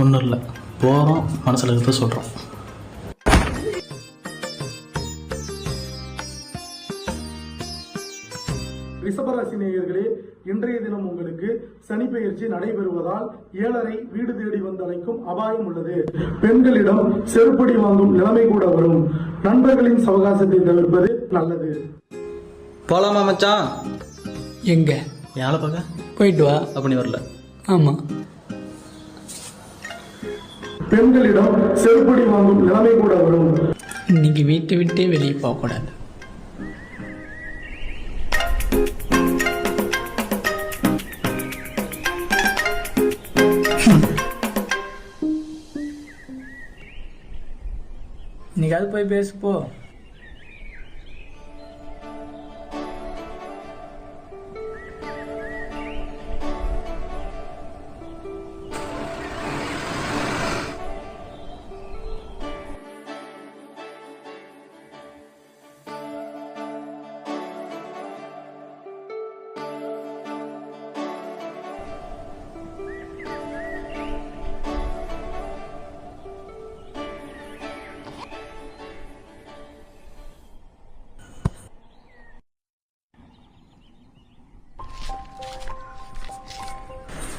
ஒன்றும் இல்லை, போகிறோம், மனசில் இருக்கிறத சொல்கிறோம். ரிஷபராசி நேயர்களே, இன்றைய தினம் உங்களுக்கு சனி பெயர்ச்சி நடைபெறுவதால் 7:30 வீடு தேடி வந்து அழைக்கும் அபாயம் உள்ளது. பெண்களிடம் செருப்படி வாங்கும் நிலைமை கூட வரும். நண்பர்களின் சவகாசத்தை தவிர்ப்பது நல்லது. போலாமா மச்சான்? எங்க யாரை பார்க்க? போயிட்டு வா. அப்படி வரல. ஆமா, பெண்களிடம் செருப்படி வாங்கும் நிலைமை கூட வரும். இன்னைக்கு வீட்டை விட்டே வெளியே போகக்கூடாது. இன்னைக்காவது போய் பேசு போ.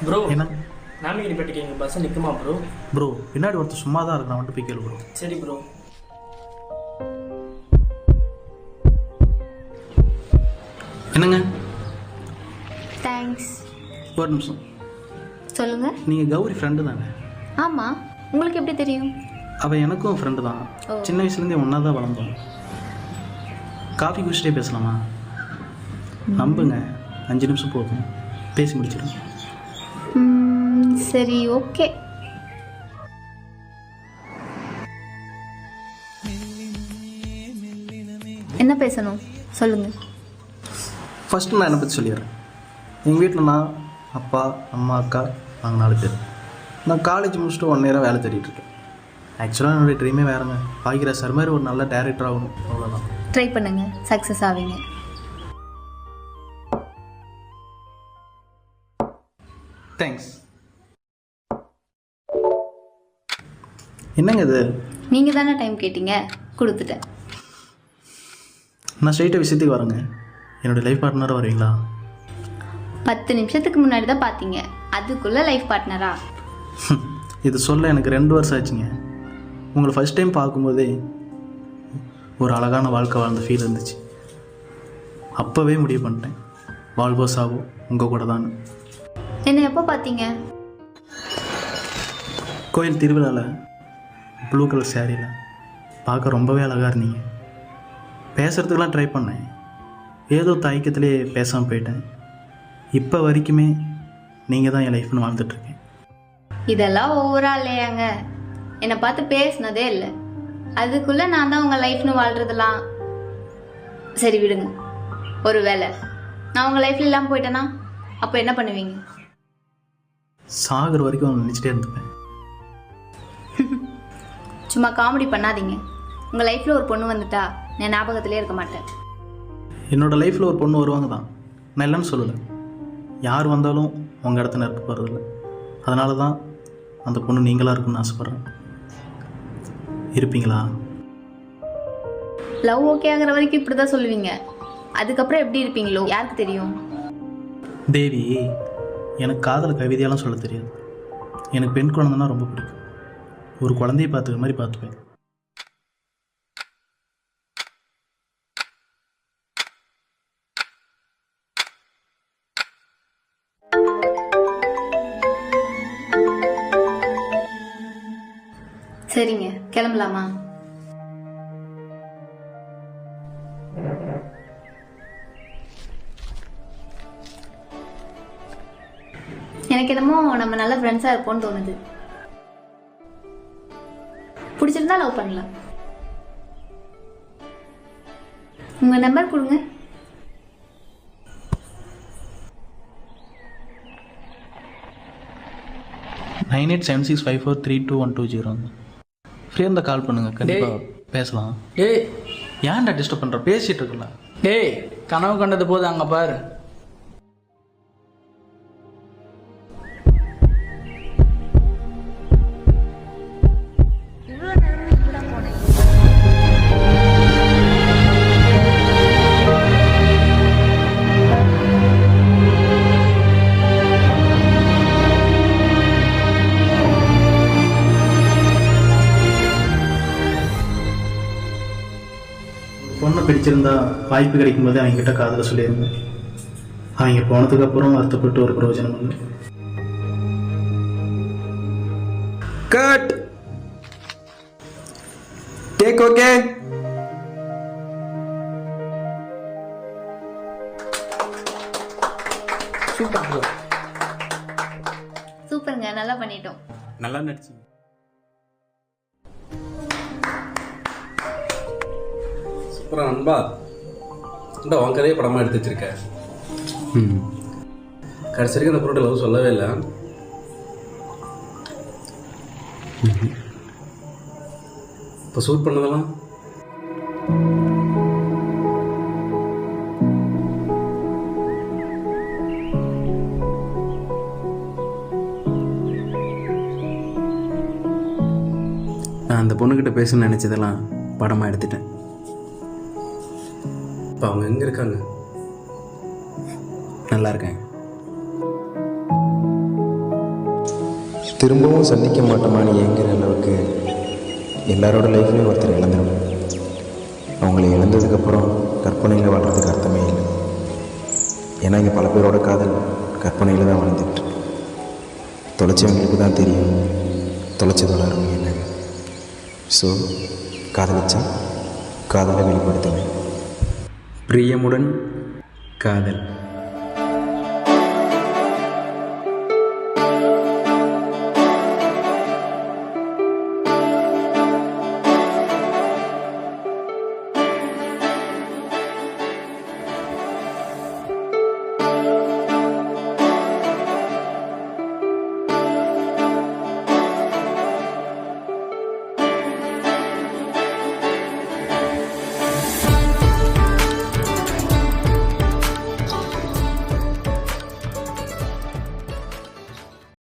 ப்ரோ, என்ன நாமிகிரிப்பட்டிக்கு எங்கள் பஸ் நிற்குமா ப்ரோ? ப்ரோ, பின்னாடி ஒருத்தர் சும்மா தான் இருக்கிறான், வந்துட்டு போய் கேளு ப்ரோ. சரி ப்ரோ. என்னங்க? தேங்க்ஸ். ஒரு நிமிஷம். சொல்லுங்க. நீங்கள் கௌரி ஃப்ரெண்டு தானே? ஆமா, உங்களுக்கு எப்படி தெரியும்? அவள் எனக்கும் ஃப்ரெண்டு தான். ஓ. சின்ன வயசுலேருந்தே ஒன்றா தான் வளர்ந்தோம். காஃபி குடிச்சிட்டே பேசலாமா? நம்புங்க, 5 நிமிஷம் போதும், பேசி முடிச்சிடும். சரி, ஓகே. என்ன பேசணும் சொல்லுங்க. ஃபஸ்ட்டு நான் என்னை பற்றி சொல்லிடுறேன். எங்கள் வீட்டில் நான், அப்பா, அம்மா, அக்கா, நாங்கள் 4 பேர். நான் காலேஜ் முடிச்சுட்டு 1 இயராக வேலை தேடிட்டு இருக்கேன். ஆக்சுவலாக என்னுடைய ட்ரீமே வேறுங்க. பாக்கிற சார் மாதிரி ஒரு நல்ல டைரக்டர் ஆகணும், அவ்வளோதான். ட்ரை பண்ணுங்க, சக்ஸஸ் ஆவீங்க. தேங்க்ஸ். என்னங்க இது? நீங்க தானே டைம் கேட்டீங்க, கொடுத்துட்டேன். நான் ஸ்ட்ரெயிட்டாக விஷயத்துக்கு வரேங்க. என்னுடைய லைஃப் பார்ட்னராக வரீங்களா? 10 நிமிஷத்துக்கு முன்னாடி தான் பார்த்தீங்க, அதுக்குள்ள லைஃப் பார்ட்னரா? இது சொல்ல எனக்கு 2 வருஷம் ஆச்சுங்க. உங்களை ஃபஸ்ட் டைம் பார்க்கும்போதே ஒரு அழகான வாழ்க்கை வாழ்ந்த ஃபீல் இருந்துச்சு. அப்போவே முடிவு பண்ணிட்டேன், வாழ்வோ சாவோ உங்கள் கூட தான். என்ன எப்போ பார்த்தீங்க? கோயில் திருவிழாவில் ப்ளூ கலர் சேரீயில் பார்க்க ரொம்பவே அழகாக இருந்தீங்க. பேசுகிறதுக்கெலாம் ட்ரை பண்ணேன், ஏதோ தயக்கத்திலே பேசாமல் போயிட்டேன். இப்போ வரைக்குமே நீங்கள் தான் என் லைஃப்னு வாழ்ந்துட்டுருக்கேன். இதெல்லாம் ஓவரா இல்லையாங்க? என்னை பார்த்து பேசினதே இல்லை, அதுக்குள்ள நான் தான் உங்க லைஃப்னு வாழ்றதெல்லாம். சரி விடுங்க. ஒரு வேளை நான் உங்க லைஃப்ல இல்லாமல் போயிட்டேன்னா அப்போ என்ன பண்ணுவீங்க? சாகிற வரைக்கும் அவனை நினச்சிட்டே இருந்துப்பேன். சும்மா காமெடி பண்ணாதீங்க. உங்கள் லைஃப்பில் ஒரு பொண்ணு வந்துட்டா நான் ஞாபகத்திலே இருக்க மாட்டேன். என்னோடய லைஃப்பில் ஒரு பொண்ணு வருவாங்க தான், நான் இல்லைன்னு சொல்லலை. யார் வந்தாலும் உங்கள் இடத்துல இருக்க போகிறதில்ல. அதனால தான் அந்த பொண்ணு நீங்களாக இருக்குன்னு ஆசைப்பட்றேன். இருப்பீங்களா? லவ் ஓகே ஆகிற வரைக்கும் இப்படி தான் சொல்லுவீங்க, அதுக்கப்புறம் எப்படி இருப்பீங்களோ யாருக்கு தெரியும்? தேவி, எனக்கு காதல் கவிதையெல்லாம் சொல்ல தெரியாது. எனக்கு பெண் குழந்தைன்னா ரொம்ப பிடிக்கும். ஒரு குழந்தையை பார்த்துக்கிற மாதிரி பார்த்துப்பேன். சரிங்க, கிளம்பலாமா? எனக்கு என்னமோ நம்ம நல்ல ஃப்ரெண்ட்ஸாக இருப்போம்னு தோணுது. பிடிச்சிருந்தா லவ் பண்ணலாம். உங்க நம்பர் கொடுங்க. நைன் 987654322120. ஃப்ரீயாக இருந்தால் கால் பண்ணுங்கள், கண்டிப்பாக பேசலாம். டேய், ஏன்டா டிஸ்டர்ப் பண்ணுற? பேசிகிட்டு இருக்கலாம். டேய், கனவு கண்டது போது அங்கே பாரு. பொண்ணு பிடிச்சிருந்தா வாய்ப்பு கிடைக்கும்போது அவங்ககிட்ட காதலை சொல்லியிருந்தேன். அவங்க போனதுக்கப்புறம் வருத்தப்பட்டு ஒரு பிரயோஜனம் இல்லை. Cut take okay. Super bro. சூப்பருங்க, நல்லா பண்ணிட்டோம். நல்லா நடிச்சு. சூப்பரா நண்பா. இந்த உன் கதையை படமாக எடுத்து வச்சிருக்க. கடைசி வரைக்கும் அந்த பொருட்டை லவ் சொல்லவே இல்லை. இப்போ ஷூட் பண்ணதெல்லாம் நான் அந்த பொண்ணுக்கிட்ட பேசணும்னு நினச்சதெல்லாம் படமாக எடுத்துட்டேன். இப்போ அவங்க எங்கே இருக்காங்க? நல்லா இருக்கேன். திரும்பவும் சந்திக்க மாட்டோமான்னு ஏங்குற அளவுக்கு எல்லாரோட லைஃப்லேயும் ஒருத்தர் இழந்துடும். அவங்கள இழந்ததுக்கப்புறம் கற்பனையில் வாழ்கிறதுக்கு அர்த்தமே இல்லை. ஏன்னா இங்கே பல பேரோட காதல் கற்பனையில் தான் வாழ்ந்துட்டு. தொலைச்சவங்களுக்கு தான் தெரியும் தொலைச்சதோட அருமை என்னங்க. ஸோ காதலிச்சா காதலை வெளிப்படுத்துவேன். பிரியமுடன் காதல்.